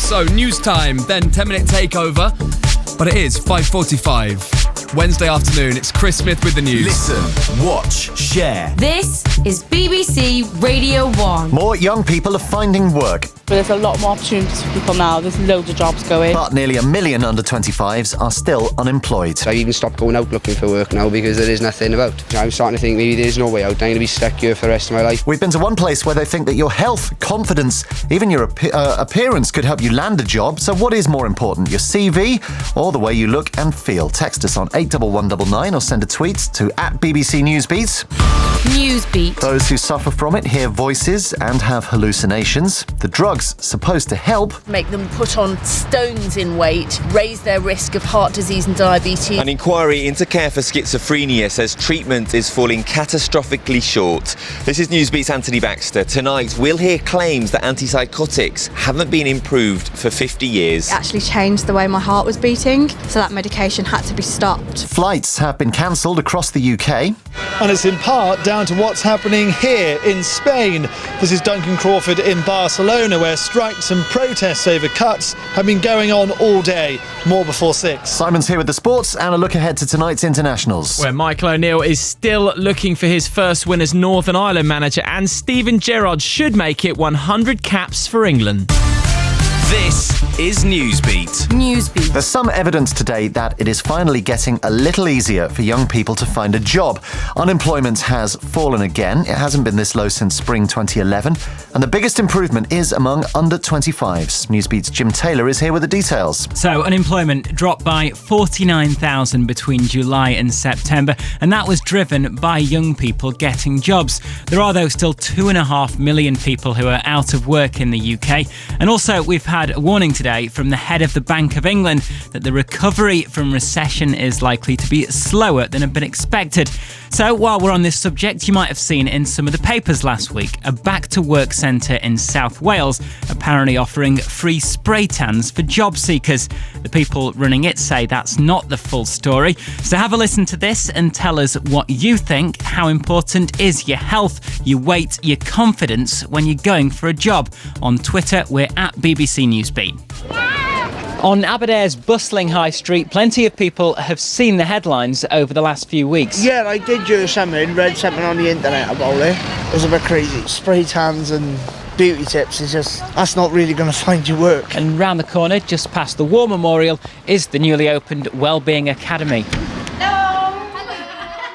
So, news time, then 10-minute takeover. But it is 5:45. Wednesday afternoon, it's Chris Smith with the news. Listen, watch, share. This is BBC Radio 1. More young people are finding work. There's a lot more opportunities for people now. There's loads of jobs going. But nearly 1 million under-25s are still unemployed. I even stopped going out looking for work now because there is nothing about. I'm starting to think maybe there's no way out. I'm going to be stuck here for the rest of my life. We've been to one place where they think that your health, confidence, even your appearance could help you land a job. So what is more important, your CV or the way you look and feel? Text us on 81199 or send a tweet to @BBC Newsbeat. Newsbeat. Those who suffer from it hear voices and have hallucinations. The drug's supposed to help. Make them put on stones in weight, raise their risk of heart disease and diabetes. An inquiry into care for schizophrenia says treatment is falling catastrophically short. This is Newsbeat's Anthony Baxter. Tonight, we'll hear claims that antipsychotics haven't been improved for 50 years. It actually changed the way my heart was beating, so that medication had to be stopped. Flights have been cancelled across the UK. And it's in part down to what's happening here in Spain. This is Duncan Crawford in Barcelona, where strikes and protests over cuts have been going on all day. More before 6. Simon's here with the sports and a look ahead to tonight's internationals. Where Michael O'Neill is still looking for his first win as Northern Ireland manager, and Steven Gerrard should make it 100 caps for England. This is Newsbeat. Newsbeat. There's some evidence today that it is finally getting a little easier for young people to find a job. Unemployment has fallen again. It hasn't been this low since spring 2011. And the biggest improvement is among under-25s. Newsbeat's Jim Taylor is here with the details. So unemployment dropped by 49,000 between July and September, and that was driven by young people getting jobs. There are, though, still 2.5 million people who are out of work in the UK. And also, we've had a warning today from the head of the Bank of England that the recovery from recession is likely to be slower than had been expected. So while we're on this subject, you might have seen in some of the papers last week a back-to-work centre in South Wales apparently offering free spray tans for job seekers. The people running it say that's not the full story. So have a listen to this and tell us what you think. How important is your health, your weight, your confidence when you're going for a job? On Twitter, we're @BBC Newsbeat. On Aberdare's bustling high street, plenty of people have seen the headlines over the last few weeks. Yeah, I did do something, read something on the internet about it. It was a bit crazy. Spray tans and beauty tips is just, that's not really going to find you work. And round the corner, just past the War Memorial, is the newly opened Wellbeing Academy.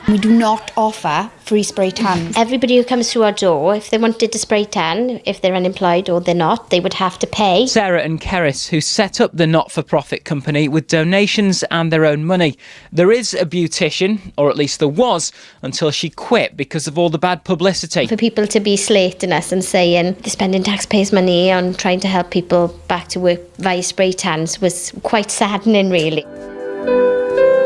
We do not offer free spray tans. Everybody who comes through our door, if they wanted to spray tan, if they're unemployed or they're not, they would have to pay. Sarah and Keris, who set up the not-for-profit company with donations and their own money. There is a beautician, or at least there was, until she quit because of all the bad publicity. For people to be slating us and saying they're spending taxpayers' money on trying to help people back to work via spray tans was quite saddening, really.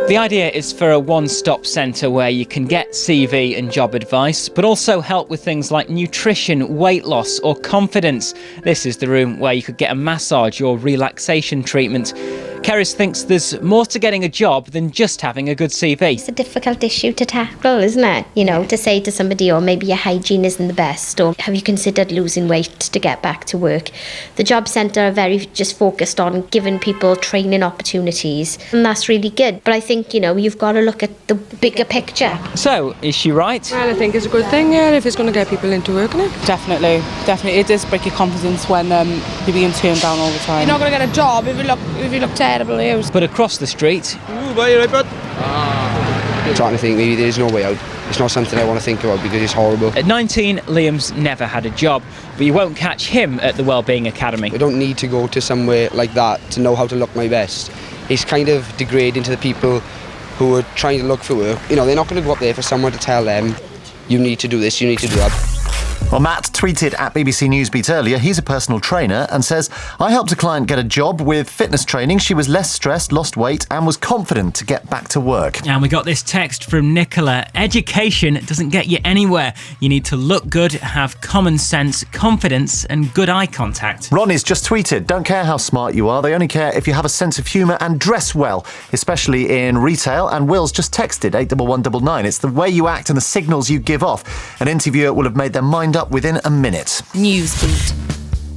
The idea is for a one-stop centre where you can get CV and job advice, but also help with things like nutrition, weight loss or confidence. This is the room where you could get a massage or relaxation treatment. Keris thinks there's more to getting a job than just having a good CV. It's a difficult issue to tackle, isn't it? You know, to say to somebody, oh, maybe your hygiene isn't the best, or have you considered losing weight to get back to work? The job centre are very just focused on giving people training opportunities, and that's really good. But I think, you know, you've got to look at the bigger picture. So, is she right? Well, I think it's a good thing, yeah, if it's going to get people into work, isn't it? Definitely. It does break your confidence when you begin turning down all the time. You're not going to get a job if you look terrible. But across the street... I'm starting to think maybe there is no way out. It's not something I want to think about because it's horrible. At 19, Liam's never had a job, but you won't catch him at the Wellbeing Academy. I don't need to go to somewhere like that to know how to look my best. It's kind of degrading to the people who are trying to look for work. You know, they're not going to go up there for someone to tell them, you need to do this, you need to do that. Well, Matt tweeted at BBC Newsbeat earlier. He's a personal trainer and says, I helped a client get a job with fitness training. She was less stressed, lost weight and was confident to get back to work. And we got this text from Nicola. Education doesn't get you anywhere. You need to look good, have common sense, confidence and good eye contact. Ronnie's just tweeted, don't care how smart you are. They only care if you have a sense of humour and dress well, especially in retail. And Will's just texted 81199. It's the way you act and the signals you give off. An interviewer will have made their mind up within a minute. Newsbeat.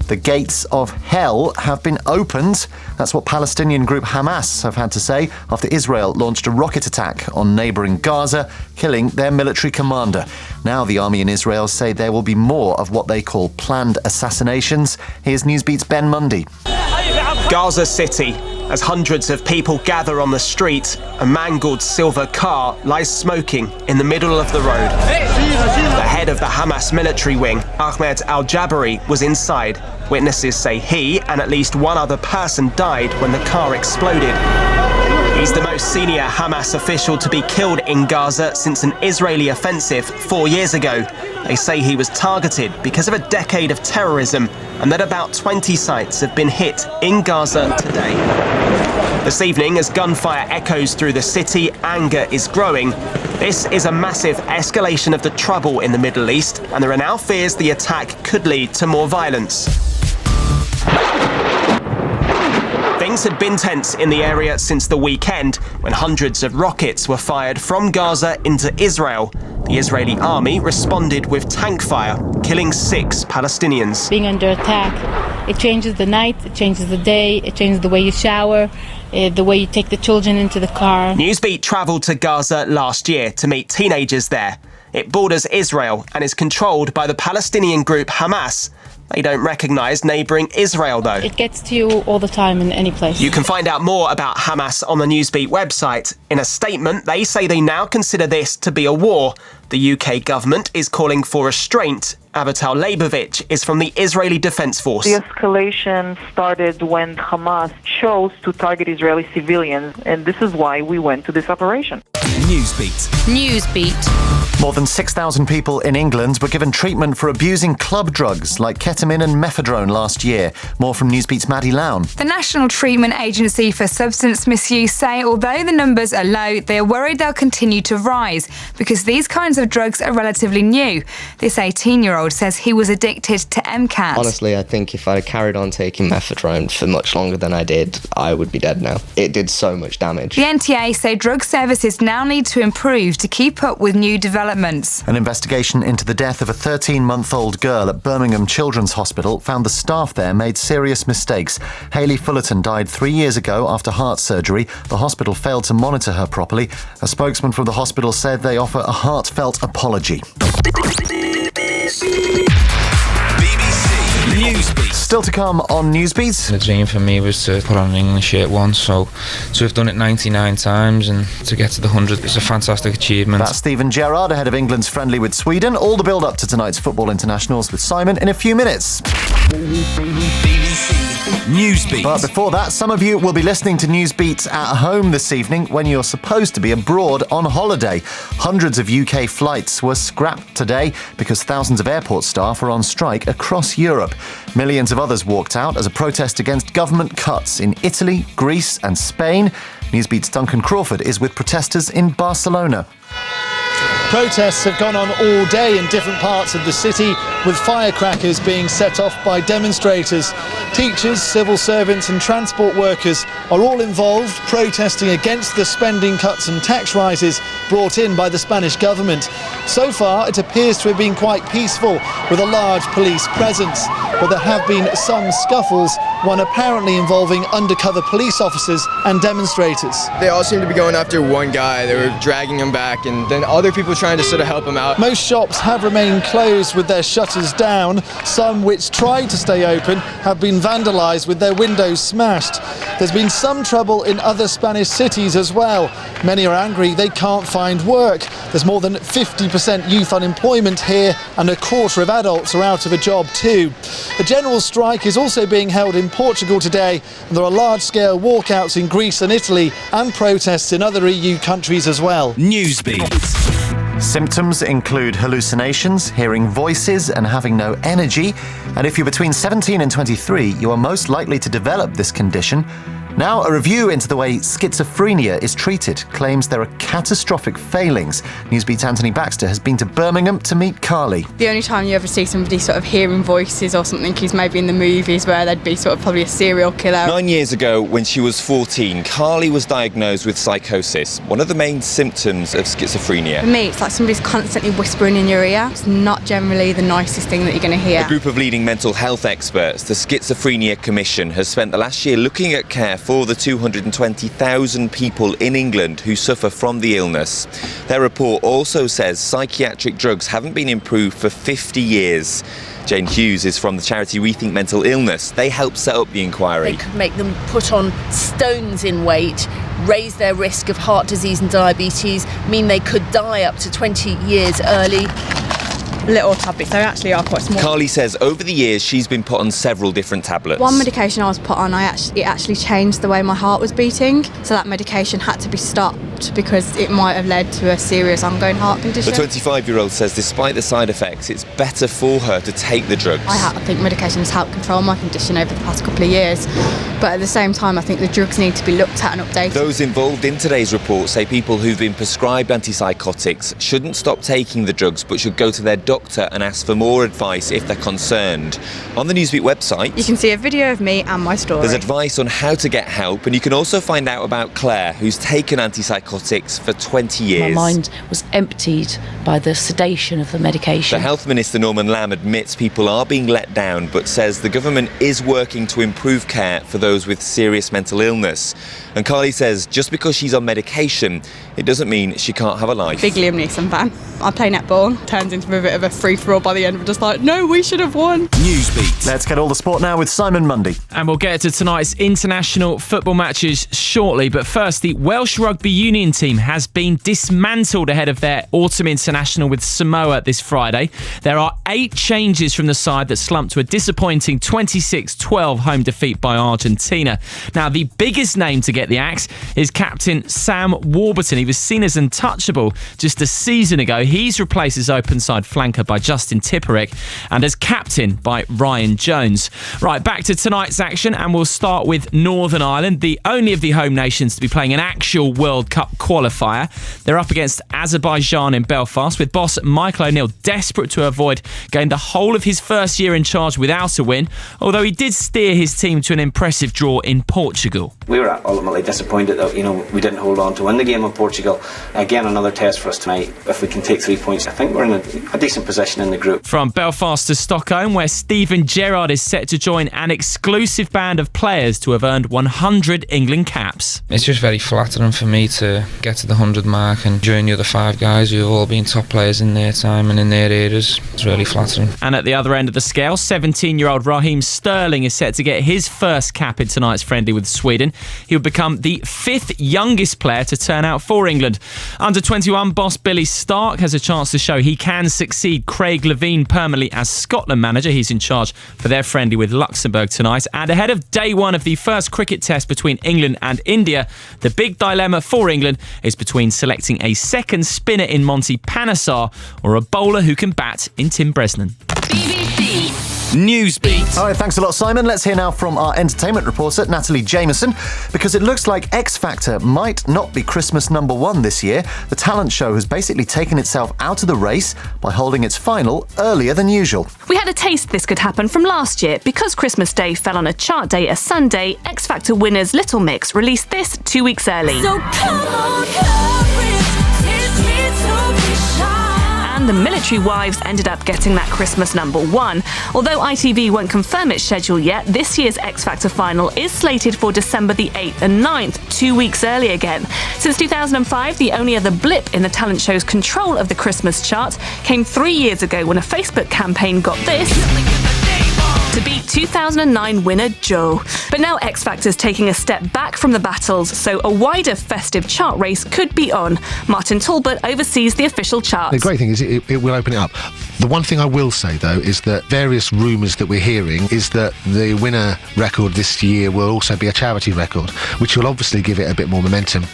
The gates of hell have been opened. That's what Palestinian group Hamas have had to say after Israel launched a rocket attack on neighbouring Gaza, killing their military commander. Now the army in Israel say there will be more of what they call planned assassinations. Here's Newsbeat's Ben Mundy. Gaza City. As hundreds of people gather on the street, a mangled silver car lies smoking in the middle of the road. The head of the Hamas military wing, Ahmed al-Jabari, was inside. Witnesses say he and at least one other person died when the car exploded. He's the most senior Hamas official to be killed in Gaza since an Israeli offensive 4 years ago. They say he was targeted because of a decade of terrorism and that about 20 sites have been hit in Gaza today. This evening, as gunfire echoes through the city, anger is growing. This is a massive escalation of the trouble in the Middle East, and there are now fears the attack could lead to more violence. Things had been tense in the area since the weekend when hundreds of rockets were fired from Gaza into Israel. The Israeli army responded with tank fire, killing 6 Palestinians. Being under attack, it changes the night, it changes the day, it changes the way you shower, the way you take the children into the car. Newsbeat travelled to Gaza last year to meet teenagers there. It borders Israel and is controlled by the Palestinian group Hamas. They don't recognise neighbouring Israel, though. It gets to you all the time in any place. You can find out more about Hamas on the Newsbeat website. In a statement, they say they now consider this to be a war. The UK government is calling for restraint. Avital Leibovich is from the Israeli Defence Force. The escalation started when Hamas chose to target Israeli civilians, and this is why we went to this operation. Newsbeat. More than 6,000 people in England were given treatment for abusing club drugs like ketamine and methadone last year. More from Newsbeat's Maddie Lown. The National Treatment Agency for Substance Misuse say although the numbers are low, they are worried they'll continue to rise because these kinds of drugs are relatively new. This 18-year-old says he was addicted to MCAT. Honestly, I think if I'd carried on taking methadone for much longer than I did, I would be dead now. It did so much damage. The NTA say drug services now need to improve to keep up with new developments. An investigation into the death of a 13-month-old girl at Birmingham Children's Hospital found the staff there made serious mistakes. Hayley Fullerton died 3 years ago after heart surgery. The hospital failed to monitor her properly. A spokesman from the hospital said they offer a heartfelt apology. Newsbeat. Still to come on Newsbeat. The dream for me was to put on an English shirt once, so to have done it 99 times and to get to the 100 is a fantastic achievement. That's Steven Gerrard ahead of England's friendly with Sweden. All the build-up to tonight's football internationals with Simon in a few minutes. Newsbeat. But before that, some of you will be listening to Newsbeat at home this evening when you're supposed to be abroad on holiday. Hundreds of UK flights were scrapped today because thousands of airport staff are on strike across Europe. Millions of others walked out as a protest against government cuts in Italy, Greece and Spain. Newsbeat's Duncan Crawford is with protesters in Barcelona. Protests have gone on all day in different parts of the city, with firecrackers being set off by demonstrators. Teachers, civil servants and transport workers are all involved, protesting against the spending cuts and tax rises brought in by the Spanish government. So far, it appears to have been quite peaceful, with a large police presence. But there have been some scuffles, one apparently involving undercover police officers and demonstrators. They all seem to be going after one guy. They were dragging him back, and then other people trying to sort of help him out. Most shops have remained closed with their shutters down. Some which tried to stay open have been vandalised with their windows smashed. There's been some trouble in other Spanish cities as well. Many are angry they can't find work. There's more than 50% youth unemployment here, and a quarter of adults are out of a job too. A general strike is also being held in Portugal today, and there are large-scale walkouts in Greece and Italy and protests in other EU countries as well. Newsbeat. Symptoms include hallucinations, hearing voices and having no energy. And if you're between 17 and 23, you are most likely to develop this condition. Now, a review into the way schizophrenia is treated claims there are catastrophic failings. Newsbeat's Anthony Baxter has been to Birmingham to meet Carly. The only time you ever see somebody sort of hearing voices or something is maybe in the movies where they'd be sort of probably a serial killer. 9 years ago, when she was 14, Carly was diagnosed with psychosis, one of the main symptoms of schizophrenia. For me, it's like somebody's constantly whispering in your ear. It's not generally the nicest thing that you're going to hear. A group of leading mental health experts, the Schizophrenia Commission, has spent the last year looking at care for the 220,000 people in England who suffer from the illness. Their report also says psychiatric drugs haven't been improved for 50 years. Jane Hughes is from the charity Rethink Mental Illness. They helped set up the inquiry. They could make them put on stones in weight, raise their risk of heart disease and diabetes, mean they could die up to 20 years early. Little tablets, they actually are quite small. Carly says over the years she's been put on several different tablets. One medication I was put on, it actually changed the way my heart was beating, so that medication had to be stopped because it might have led to a serious ongoing heart condition. The 25-year-old says despite the side effects, it's better for her to take the drugs. I think medication has helped control my condition over the past couple of years, but at the same time I think the drugs need to be looked at and updated. Those involved in today's report say people who've been prescribed antipsychotics shouldn't stop taking the drugs but should go to their doctor and ask for more advice if they're concerned. On the Newsbeat website, you can see a video of me and my story. There's advice on how to get help, and you can also find out about Claire, who's taken antipsychotics for 20 years. My mind was emptied by the sedation of the medication. The Health Minister Norman Lamb admits people are being let down, but says the government is working to improve care for those with serious mental illness. And Carly says just because she's on medication, it doesn't mean she can't have a life. Big Liam Neeson fan. I play netball, turns into a bit of a free-for-all by the end. We're just like, no, we should have won. Newsbeat. Let's get all the sport now with Simon Mundy. And we'll get to tonight's international football matches shortly. But first, the Welsh Rugby Union team has been dismantled ahead of their autumn international with Samoa this Friday. There are 8 changes from the side that slumped to a disappointing 26-12 home defeat by Argentina. Now, the biggest name to get the axe is captain Sam Warburton. He was seen as untouchable just a season ago. He's replaced as open side flanker by Justin Tipuric and as captain by Ryan Jones. Right, back to tonight's action, and we'll start with Northern Ireland, the only of the home nations to be playing an actual World Cup qualifier. They're up against Azerbaijan in Belfast, with boss Michael O'Neill desperate to avoid going the whole of his first year in charge without a win, although he did steer his team to an impressive draw in Portugal. We were ultimately disappointed that we didn't hold on to win the game in Portugal. Again, another test for us tonight. If we can take 3 points, I think we're in a decent position in the group. From Belfast to Stockholm, where Steven Gerrard is set to join an exclusive band of players to have earned 100 England caps. It's just very flattering for me to get to the 100 mark and join the other 5 guys who have all been top players in their time and in their eras. It's really flattering. And at the other end of the scale, 17-year-old Raheem Sterling is set to get his first cap in tonight's friendly with Sweden. He will become the 5th youngest player to turn out for England. Under 21 boss Billy Stark has a chance to show he can succeed Craig Levein permanently as Scotland manager. He's in charge for their friendly with Luxembourg tonight. And ahead of day one of the first cricket test between England and India, the big dilemma for England is between selecting a second spinner in Monty Panesar or a bowler who can bat in Tim Bresnan. BBC Newsbeat. All right, thanks a lot, Simon. Let's hear now from our entertainment reporter, Natalie Jameson, because it looks like X Factor might not be Christmas #1 this year. The talent show has basically taken itself out of the race by holding its final earlier than usual. We had a taste this could happen from last year. Because Christmas Day fell on a chart day, a Sunday, X Factor winners Little Mix released this 2 weeks early. So come on, teach me to be shy. And the Military Wives ended up getting that Christmas #1. Although ITV won't confirm its schedule yet, this year's X Factor final is slated for December the 8th and 9th, 2 weeks early again. Since 2005, the only other blip in the talent show's control of the Christmas chart came 3 years ago when a Facebook campaign got this to beat 2009 winner Joe. But now X Factor's taking a step back from the battles, so a wider festive chart race could be on. Martin Talbot oversees the official charts. The great thing is it will open it up. The one thing I will say, though, is that various rumours that we're hearing is that the winner record this year will also be a charity record, which will obviously give it a bit more momentum.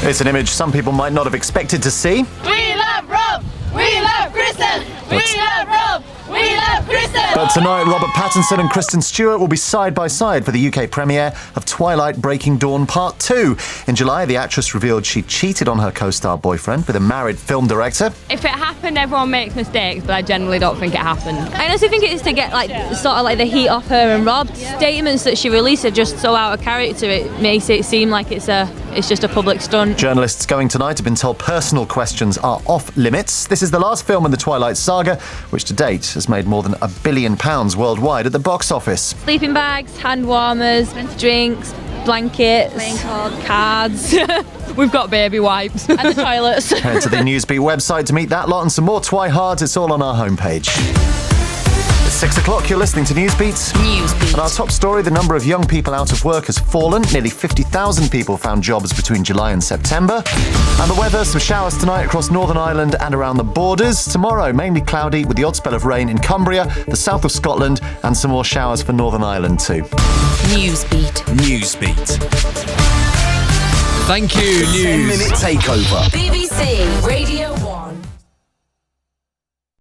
It's an image some people might not have expected to see. We love Rob! We love Kristen! We love Rob! We love Christmas! But tonight, Robert Pattinson and Kristen Stewart will be side by side for the UK premiere of Twilight Breaking Dawn Part 2. In July, the actress revealed she cheated on her co-star boyfriend with a married film director. If it happened, everyone makes mistakes, but I generally don't think it happened. I honestly think it is to get sort of the heat off her and Rob. Statements that she released are just so out of character. It makes it seem like it's just a public stunt. Journalists going tonight have been told personal questions are off limits. This is the last film in the Twilight saga, which to date has made more than £1 billion worldwide at the box office. Sleeping bags, hand warmers, drinks, blankets, cards. We've got baby wipes and the toilets. Head to the Newsbeat website to meet that lot and some more Twihards. It's all on our homepage. It's 6 o'clock, you're listening to Newsbeat. Newsbeat. And our top story, the number of young people out of work has fallen. Nearly 50,000 people found jobs between July and September. And the weather, some showers tonight across Northern Ireland and around the borders. Tomorrow, mainly cloudy with the odd spell of rain in Cumbria, the south of Scotland, and some more showers for Northern Ireland too. Newsbeat. Newsbeat. Thank you, News. 10-minute takeover. BBC Radio